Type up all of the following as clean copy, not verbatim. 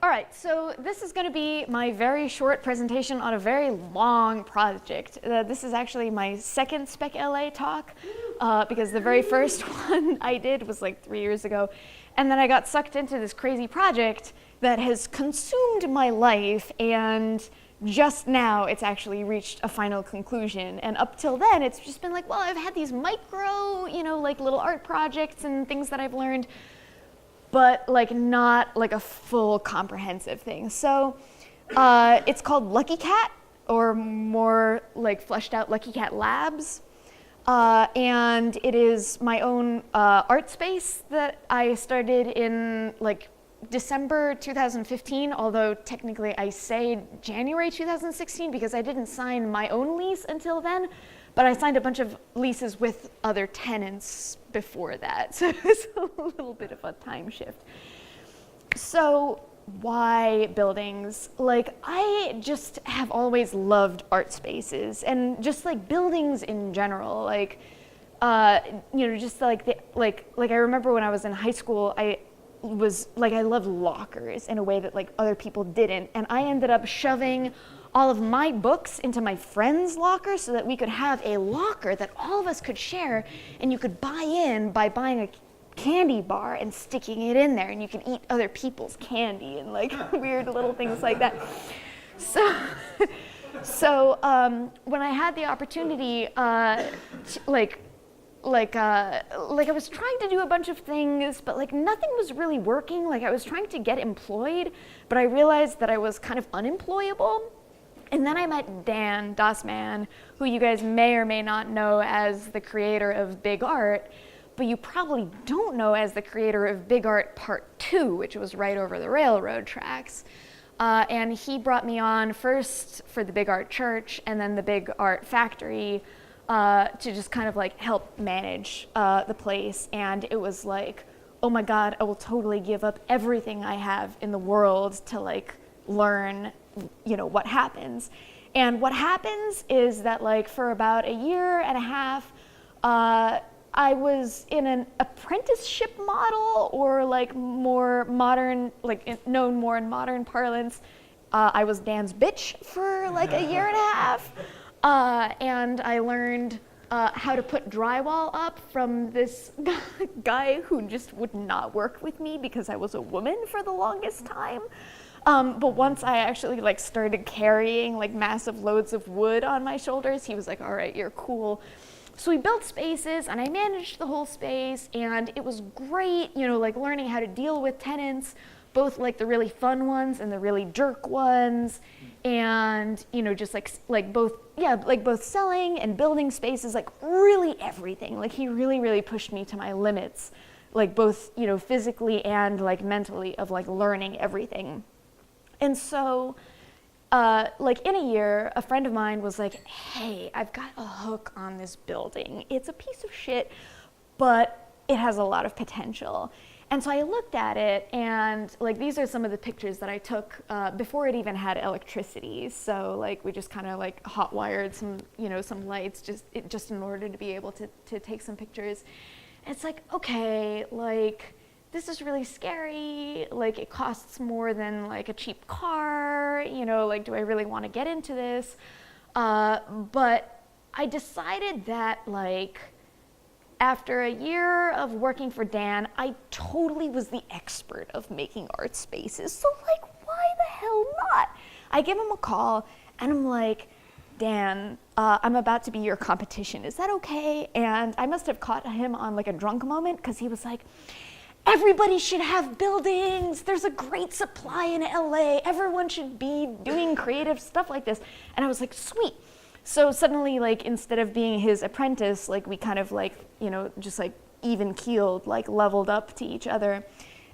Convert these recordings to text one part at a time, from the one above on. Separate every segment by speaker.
Speaker 1: All right, so this is going to be my very short presentation on a very long project. This is actually my second Spec.LA talk, because the very first one I did was like 3 years ago. And then I got sucked into this crazy project that has consumed my life, and just now it's actually reached a final conclusion. And up till then, it's just been like, well, I've had these micro, like little art projects and things that I've learned, but like not like a full comprehensive thing. So it's called Lucky Cat, or more like fleshed out Lucky Cat Labs. And it is my own art space that I started in like December 2015, although technically I say January 2016 because I didn't sign my own lease until then, but I signed a bunch of leases with other tenants before that, so it's a little bit of a time shift. So why buildings? Like, I just have always loved art spaces and just like buildings in general. Like, just like I remember when I was in high school, I loved lockers in a way that like other people didn't, and I ended up shoving all of my books into my friend's locker so that we could have a locker that all of us could share, and you could buy in by buying a candy bar and sticking it in there, and you can eat other people's candy and like weird little things like that. So when I had the opportunity, I was trying to do a bunch of things, but like nothing was really working. Like I was trying to get employed, but I realized that I was kind of unemployable. And then I met Dan Dossman, who you guys may or may not know as the creator of Big Art, but you probably don't know as the creator of Big Art Part 2, which was right over the railroad tracks. And he brought me on first for the Big Art Church and then the Big Art Factory to just kind of like help manage the place. And it was like, oh my God, I will totally give up everything I have in the world to like learn what happens. And what happens is that like for about a year and a half, I was in an apprenticeship model, or like more modern, like known more in modern parlance. I was Dan's bitch for like a year and a half. And I learned how to put drywall up from this guy who just would not work with me because I was a woman for the longest time. But once I actually like started carrying like massive loads of wood on my shoulders, he was like, all right, you're cool. So we built spaces and I managed the whole space, and it was great, like learning how to deal with tenants, both like the really fun ones and the really jerk ones. And, just like both selling and building spaces, like really everything. Like he really, really pushed me to my limits, like both, physically and like mentally, of like learning everything. And so, like in a year, a friend of mine was like, hey, I've got a hook on this building. It's a piece of shit, but it has a lot of potential. And so I looked at it, and like these are some of the pictures that I took before it even had electricity. So like we just kind of like hot wired some, some lights just in order to be able to take some pictures. And it's like, okay, like this is really scary. Like it costs more than like a cheap car, like do I really want to get into this? But I decided that like after a year of working for Dan, I totally was the expert of making art spaces. So like, why the hell not? I give him a call and I'm like, Dan, I'm about to be your competition. Is that okay? And I must have caught him on like a drunk moment, because he was like, everybody should have buildings. There's a great supply in LA. Everyone should be doing creative stuff like this. And I was like, sweet. So suddenly, like, instead of being his apprentice, like we kind of like, just like even keeled, like leveled up to each other.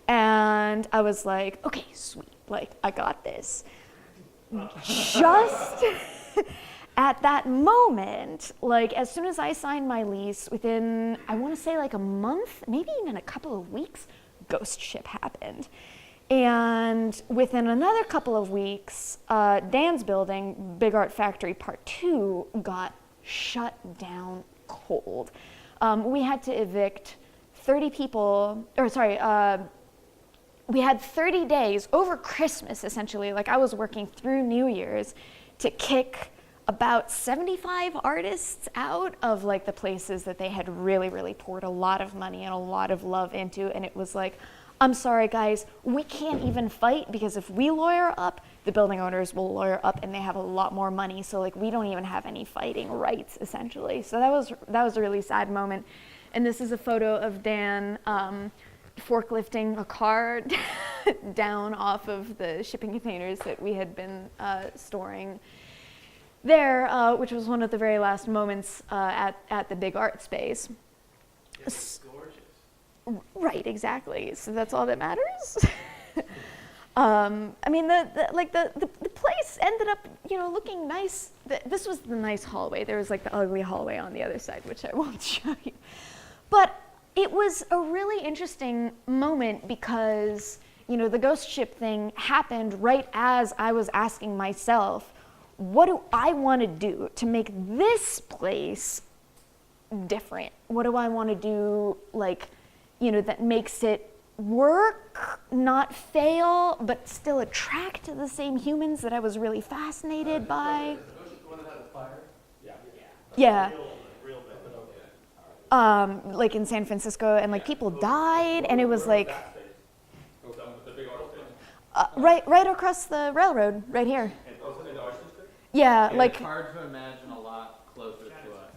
Speaker 1: And I was like, okay, sweet. Like, I got this. Just at that moment, like as soon as I signed my lease, within, I want to say like a month, maybe even a couple of weeks, ghost ship happened. And within another couple of weeks, Dan's building, Big Art Factory Part 2, got shut down cold. We had to evict 30 people, we had 30 days over Christmas, essentially, like I was working through New Year's to kick about 75 artists out of like the places that they had really, really poured a lot of money and a lot of love into. And it was like, I'm sorry guys, we can't even fight because if we lawyer up, the building owners will lawyer up and they have a lot more money. So like we don't even have any fighting rights essentially. So that was a really sad moment. And this is a photo of Dan forklifting a car down off of the shipping containers that we had been storing there, which was one of the very last moments at the big art space.
Speaker 2: It's gorgeous.
Speaker 1: Right, exactly. So that's all that matters. I mean, the place ended up, looking nice. This was the nice hallway. There was like the ugly hallway on the other side, which I won't show you. But it was a really interesting moment because, the ghost ship thing happened right as I was asking myself, what do I want to do to make this place different? What do I want to do, that makes it work, not fail, but still attract the same humans that I was really fascinated by?
Speaker 2: Is the one that had the fire?
Speaker 1: Yeah.
Speaker 2: Real bad.
Speaker 1: Like in San Francisco, and like people died, and it was like right across the railroad, right here. Yeah, like
Speaker 3: it's hard to imagine a lot closer to us.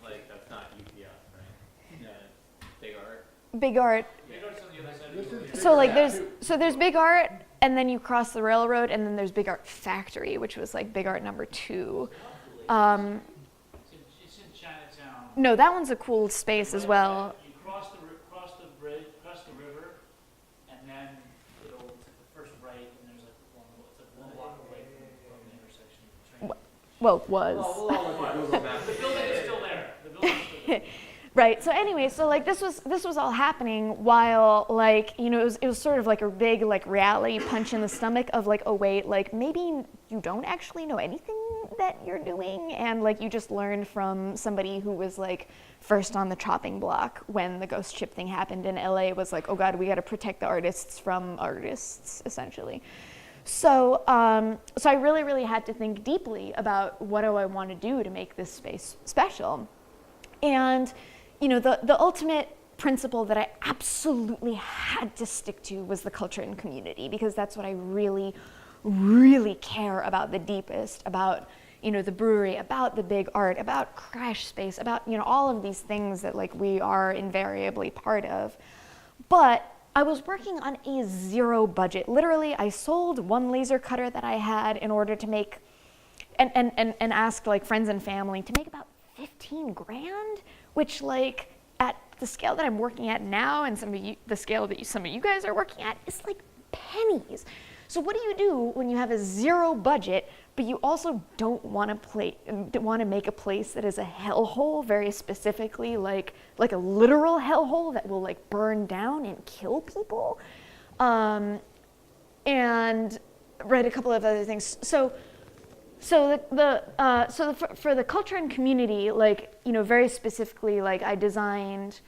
Speaker 3: Like that's not UPS, right? Yeah, big art.
Speaker 1: big art. So like there's big art, and then you cross the railroad, and then there's Big Art Factory, which was like Big Art number 2.
Speaker 4: It's in Chinatown.
Speaker 1: No, that one's a cool space as well.
Speaker 4: You cross the bridge, cross the river, and then it's like the first right, and there's like one block away from the intersection.
Speaker 1: Well, it was.
Speaker 4: The building is still there. The building is still there.
Speaker 1: Right. So anyway, so like this was all happening while like it was sort of like a big like reality punch in the stomach of like, oh wait, like maybe you don't actually know anything that you're doing, and like you just learned from somebody who was like first on the chopping block when the ghost ship thing happened in LA. Was like, oh god, we got to protect the artists from artists essentially. So so I really had to think deeply about what do I want to do to make this space special. And the ultimate principle that I absolutely had to stick to was the culture and community, because that's what I really, really care about the deepest, about the brewery, about the big art, about Crash Space, about all of these things that like we are invariably part of. But I was working on a zero budget. Literally, I sold one laser cutter that I had in order to make, and asked like friends and family to make about 15 grand, which like at the scale that I'm working at now, and the scale that some of you guys are working at, is like pennies. So what do you do when you have a zero budget, but you also don't want to make a place that is a hellhole, very specifically like a literal hellhole that will like burn down and kill people, and write a couple of other things. So for the culture and community, like very specifically, like I designed,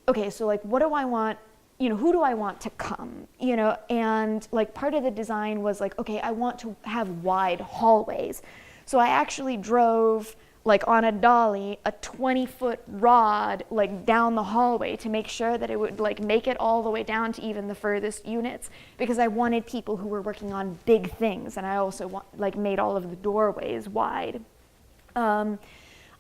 Speaker 1: okay, so like what do I want, who do I want to come, and like part of the design was like, okay, I want to have wide hallways. So I actually drove like on a dolly a 20-foot rod like down the hallway to make sure that it would like make it all the way down to even the furthest units, because I wanted people who were working on big things, and I also made all of the doorways wide.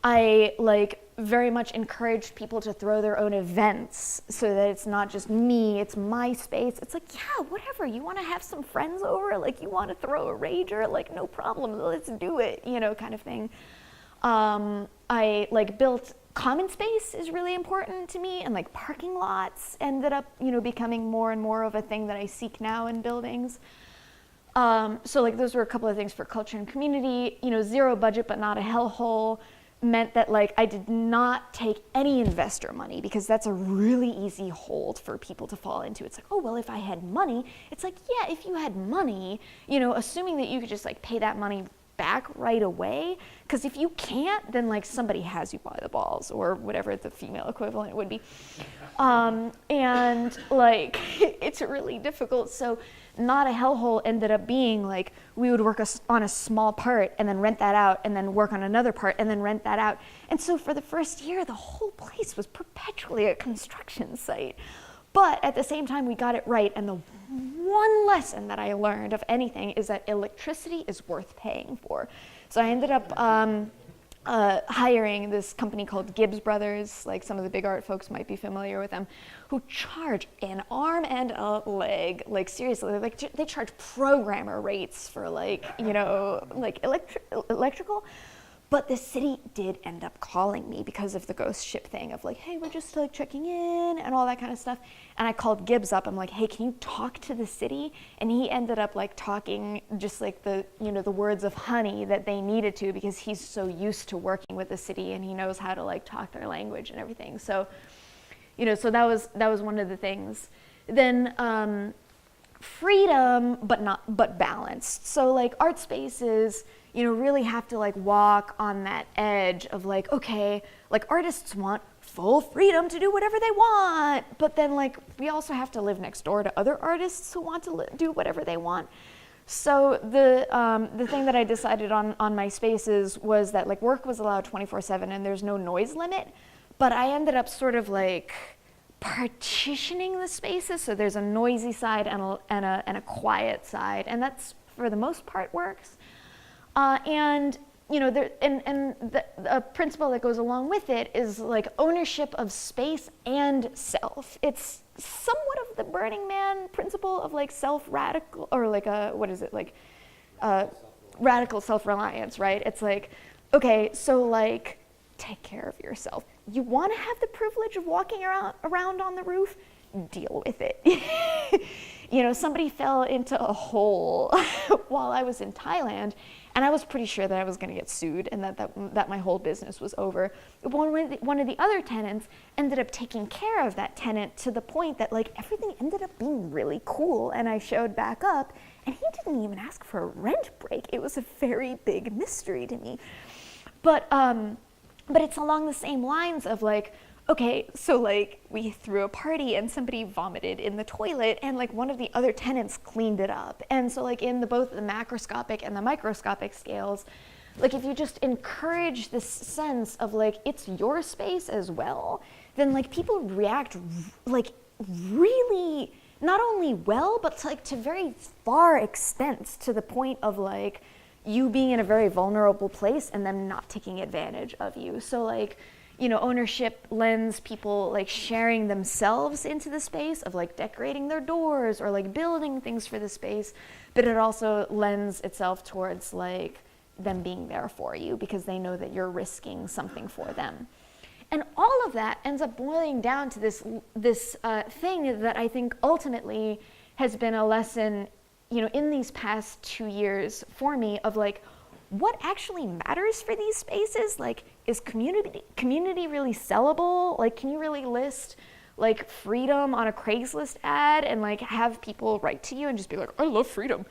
Speaker 1: I like very much encouraged people to throw their own events so that it's not just me, it's my space. It's like, yeah, whatever, you want to have some friends over, like you want to throw a rager, like no problem, let's do it, kind of thing. I like built common space is really important to me, and like parking lots ended up, becoming more and more of a thing that I seek now in buildings. So like those were a couple of things for culture and community. Zero budget but not a hellhole meant that like I did not take any investor money, because that's a really easy hold for people to fall into. It's like, oh well, if I had money, it's like, yeah, if you had money, assuming that you could just like pay that money back right away, because if you can't, then like somebody has you by the balls, or whatever the female equivalent would be. And like it's really difficult. So Not a Hellhole ended up being like, we would work on a small part and then rent that out, and then work on another part and then rent that out. And so for the first year, the whole place was perpetually a construction site. But at the same time, we got it right. And the one lesson that I learned of anything is that electricity is worth paying for. So I ended up hiring this company called Gibbs Brothers, like some of the big art folks might be familiar with them, who charge an arm and a leg. Like seriously, like they charge programmer rates for like, you know, like electrical. But the city did end up calling me because of the ghost ship thing of like, hey, we're just like checking in and all that kind of stuff. And I called Gibbs up. I'm like, hey, can you talk to the city? And he ended up like talking just like the, you know, the words of honey that they needed to, because he's so used to working with the city and he knows how to like talk their language and everything. So, you know, so that was one of the things. Then freedom, but balanced. So like art spaces, you know, really have to like walk on that edge of like, okay, like artists want full freedom to do whatever they want, but then like we also have to live next door to other artists who want to do whatever they want. So the thing that I decided on my spaces was that like work was allowed 24/7 and there's no noise limit, but I ended up sort of like partitioning the spaces, so there's a noisy side and a quiet side, and that's for the most part works. And you know, the principle that goes along with it is like ownership of space and self. It's somewhat of the Burning Man principle of like self-radical, or like radical self-reliance, right? It's like, okay, so like take care of yourself. You want to have the privilege of walking around on the roof? Deal with it. You know, somebody fell into a hole while I was in Thailand, and I was pretty sure that I was going to get sued and that my whole business was over. One of the other tenants ended up taking care of that tenant to the point that like everything ended up being really cool, and I showed back up and he didn't even ask for a rent break. It was a very big mystery to me. But it's along the same lines of like, okay, so like we threw a party and somebody vomited in the toilet, and like one of the other tenants cleaned it up. And so like in both the macroscopic and the microscopic scales, like if you just encourage this sense of like it's your space as well, then like people react like really not only well, but like to very far extents, to the point of like you being in a very vulnerable place and them not taking advantage of you. So like, you know, ownership lends people like sharing themselves into the space of like decorating their doors or like building things for the space, but it also lends itself towards like them being there for you because they know that you're risking something for them. And all of that ends up boiling down to this thing that I think ultimately has been a lesson, you know, in these past 2 years for me of like, what actually matters for these spaces? Like, is community really sellable? Like, can you really list like freedom on a Craigslist ad and like have people write to you and just be like, I love freedom?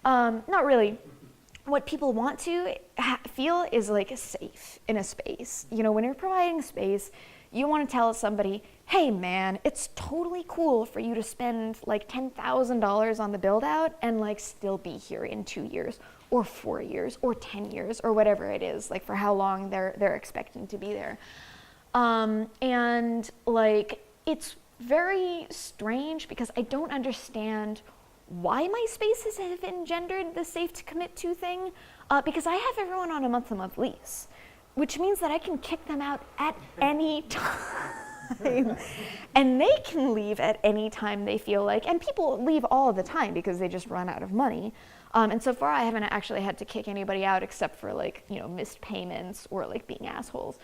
Speaker 1: Not really. What people want to feel is like safe in a space. You know, when you're providing space, you want to tell somebody, hey man, it's totally cool for you to spend like $10,000 on the build out and like still be here in 2 years or 4 years or 10 years or whatever it is, like for how long they're expecting to be there. And like, it's very strange because I don't understand why my spaces have engendered the safe to commit to thing, because I have everyone on a month-to-month lease, which means that I can kick them out at any time. And they can leave at any time they feel like, and people leave all the time because they just run out of money. And so far I haven't actually had to kick anybody out except for like, you know, missed payments or like being assholes.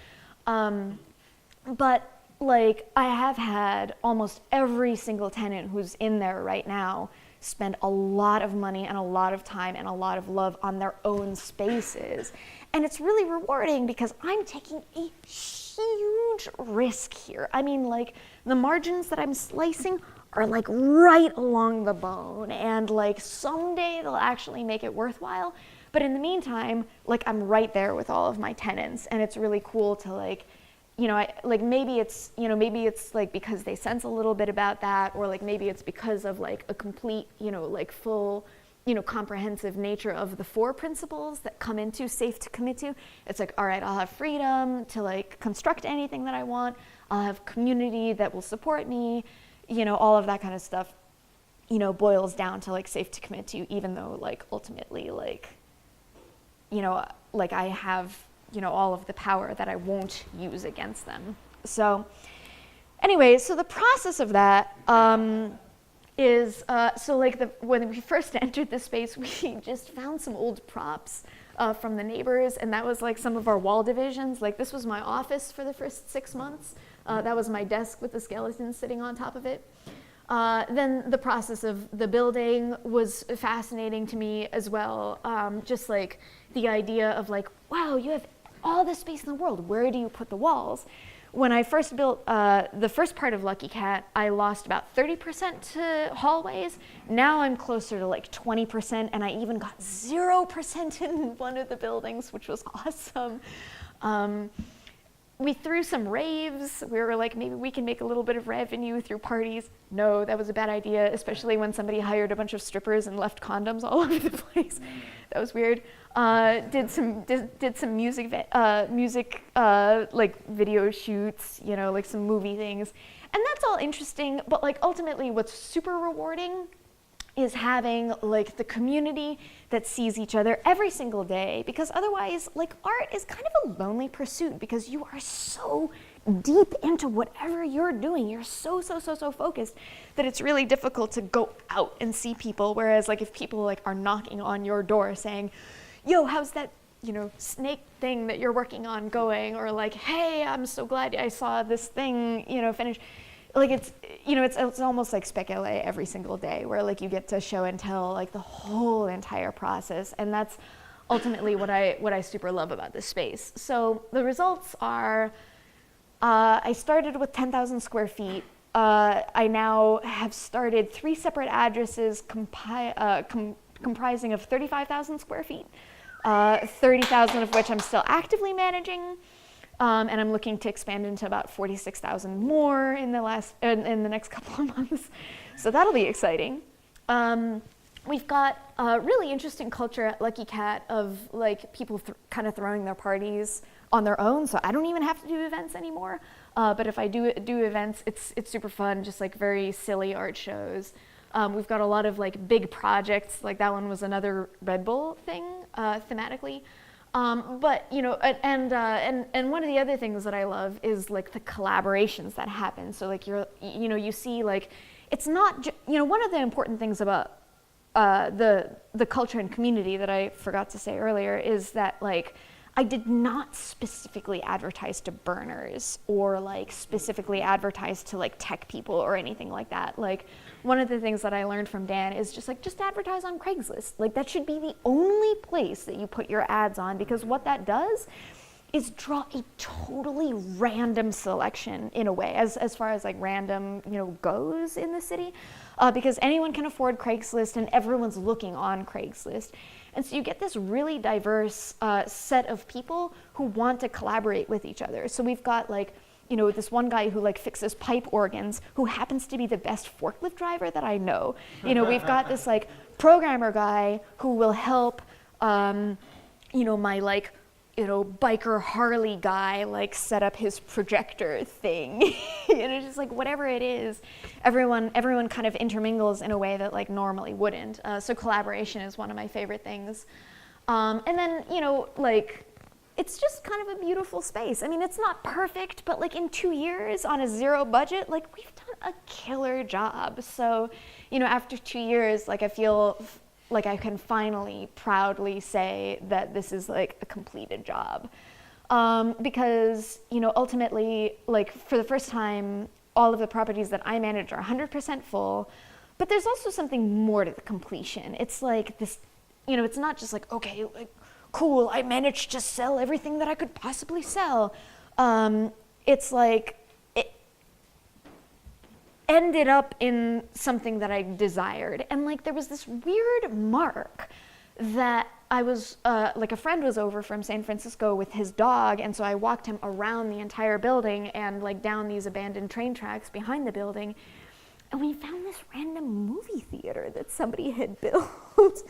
Speaker 1: But like I have had almost every single tenant who's in there right now spend a lot of money and a lot of time and a lot of love on their own spaces. And it's really rewarding because I'm taking a huge risk here. I mean, like, the margins that I'm slicing are like right along the bone, and like someday they'll actually make it worthwhile. But in the meantime, like I'm right there with all of my tenants, and it's really cool to like, maybe it's like because they sense a little bit about that, or like maybe it's because of like a complete, like full, comprehensive nature of the 4 principles that come into safe to commit to. It's like, all right, I'll have freedom to like construct anything that I want. I'll have community that will support me, all of that kind of stuff, boils down to like safe to commit to, even though like ultimately like, like I have, all of the power that I won't use against them. So anyway, so the process of that is, when we first entered the space, we just found some old props from the neighbors, and that was like some of our wall divisions. Like this was my office for the first 6 months. That was my desk with the skeleton sitting on top of it. Then the process of the building was fascinating to me as well. Just like the idea of like, wow, you have all the space in the world. Where do you put the walls? When I first built the first part of Lucky Cat, I lost about 30% to hallways. Now I'm closer to like 20%, and I even got 0% in one of the buildings, which was awesome. We threw some raves. We were like, maybe we can make a little bit of revenue through parties. No, that was a bad idea, especially when somebody hired a bunch of strippers and left condoms all over the place. That was weird. Did some music like video shoots, like some movie things, and that's all interesting. But like ultimately, what's super rewarding is having like the community that sees each other every single day, because otherwise like art is kind of a lonely pursuit, because you are so deep into whatever you're doing. You're so focused that it's really difficult to go out and see people. Whereas like if people like are knocking on your door saying, yo, how's that, snake thing that you're working on going? Or like, hey, I'm so glad I saw this thing, finish. Like it's almost like Spec.LA every single day, where like you get to show and tell like the whole entire process, and that's ultimately what I super love about this space. So the results are, I started with 10,000 square feet. I now have started 3 separate addresses comprising of 35,000 square feet, 30,000 of which I'm still actively managing. And I'm looking to expand into about 46,000 more in the next couple of months. So that'll be exciting. We've got a really interesting culture at Lucky Cat of like people kind of throwing their parties on their own. So I don't even have to do events anymore. But if I do events, it's super fun, just like very silly art shows. We've got a lot of like big projects, like that one was another Red Bull thing thematically. But and one of the other things that I love is like the collaborations that happen. So like you see like it's not one of the important things about the culture and community that I forgot to say earlier is that like I did not specifically advertise to burners or like specifically advertise to like tech people or anything like that. Like one of the things that I learned from Dan is just advertise on Craigslist. Like that should be the only place that you put your ads on, because what that does is draw a totally random selection in a way, as far as like random goes in the city, because anyone can afford Craigslist and everyone's looking on Craigslist. And so you get this really diverse set of people who want to collaborate with each other. So we've got like, this one guy who like fixes pipe organs, who happens to be the best forklift driver that I know. We've got this like programmer guy who will help, my like, biker Harley guy like set up his projector thing. Just like whatever it is, everyone kind of intermingles in a way that like normally wouldn't. So collaboration is one of my favorite things. And then like it's just kind of a beautiful space. I mean, it's not perfect, but like in 2 years on a 0 budget, like we've done a killer job. So after 2 years, like I feel like I can finally proudly say that this is like a completed job. Because, ultimately, like for the first time, all of the properties that I manage are 100% full, but there's also something more to the completion. It's like this, it's not just like, okay, like, cool, I managed to sell everything that I could possibly sell. It's like, ended up in something that I desired. And like there was this weird mark that I was, like a friend was over from San Francisco with his dog, and so I walked him around the entire building and like down these abandoned train tracks behind the building. And we found this random movie theater that somebody had built.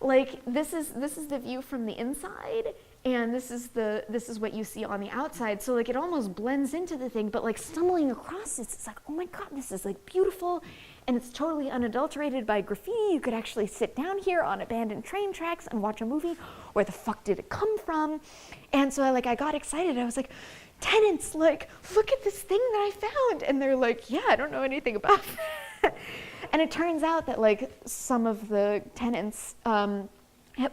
Speaker 1: Like this is the view from the inside, and this is what you see on the outside. So like it almost blends into the thing, but like stumbling across it, it's like, oh my God, this is like beautiful, and it's totally unadulterated by graffiti. You could actually sit down here on abandoned train tracks and watch a movie. Where the fuck did it come from? And so I got excited. I was like, tenants, like, look at this thing that I found. And they're like, yeah, I don't know anything about that. And it turns out that like some of the tenants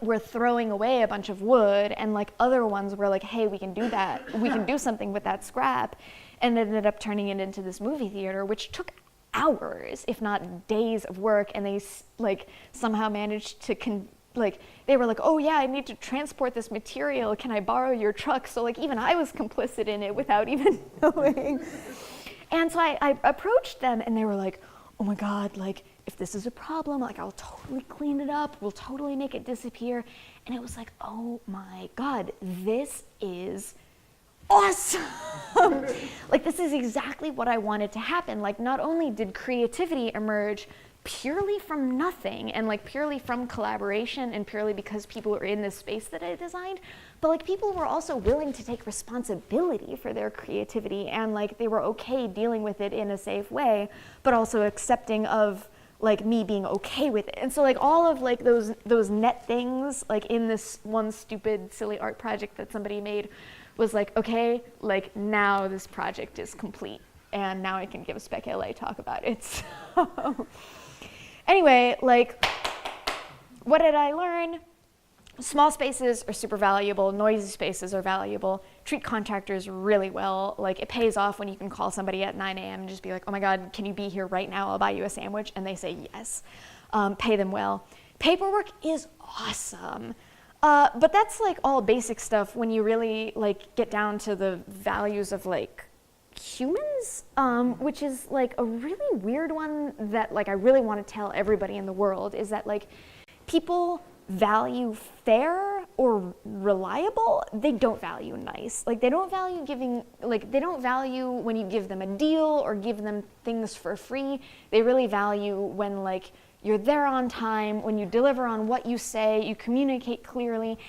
Speaker 1: were throwing away a bunch of wood, and like other ones were like, hey, we can do that. We can do something with that scrap. And ended up turning it into this movie theater, which took hours, if not days of work. And they like somehow managed to they were like, oh yeah, I need to transport this material. Can I borrow your truck? So like even I was complicit in it without even knowing. And so I approached them, and they were like, oh my God, like if this is a problem, like I'll totally clean it up. We'll totally make it disappear. And it was like, oh my God, this is awesome. Like this is exactly what I wanted to happen. Like not only did creativity emerge purely from nothing and like purely from collaboration and purely because people were in this space that I designed, but like people were also willing to take responsibility for their creativity, and like they were okay dealing with it in a safe way, but also accepting of like me being okay with it. And so like all of like those net things like in this one stupid silly art project that somebody made was like, okay, like now this project is complete, and now I can give a Spec.LA talk about it. So anyway, like, what did I learn? Small spaces are super valuable. Noisy spaces are valuable. Treat contractors really well. Like, it pays off when you can call somebody at 9 a.m. and just be like, oh my God, can you be here right now? I'll buy you a sandwich. And they say yes. Pay them well. Paperwork is awesome. But that's like all basic stuff when you really like get down to the values of like humans, which is like a really weird one that like I really want to tell everybody in the world, is that like people value fair or reliable. They don't value nice. Like they don't value giving, like they don't value when you give them a deal or give them things for free. They really value when like you're there on time, when you deliver on what you say, you communicate clearly.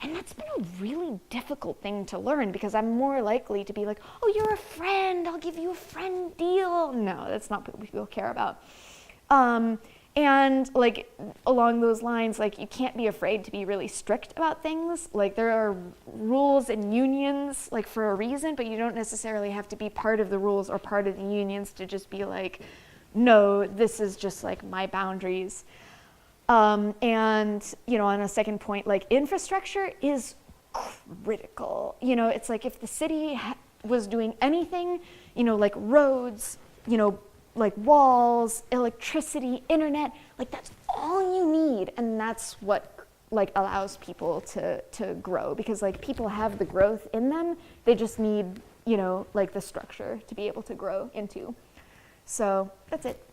Speaker 1: And that's been a really difficult thing to learn, because I'm more likely to be like, oh, you're a friend, I'll give you a friend deal. No, that's not what people care about. And like along those lines, like you can't be afraid to be really strict about things. Like there are rules and unions like for a reason, but you don't necessarily have to be part of the rules or part of the unions to just be like, no, this is just like my boundaries. And, you know, on a second point, like infrastructure is critical. You know, it's like if the city was doing anything, you know, like roads, you know, like walls, electricity, internet, like that's all you need. And that's what like allows people to grow, because like people have the growth in them. They just need, you know, like the structure to be able to grow into. So that's it.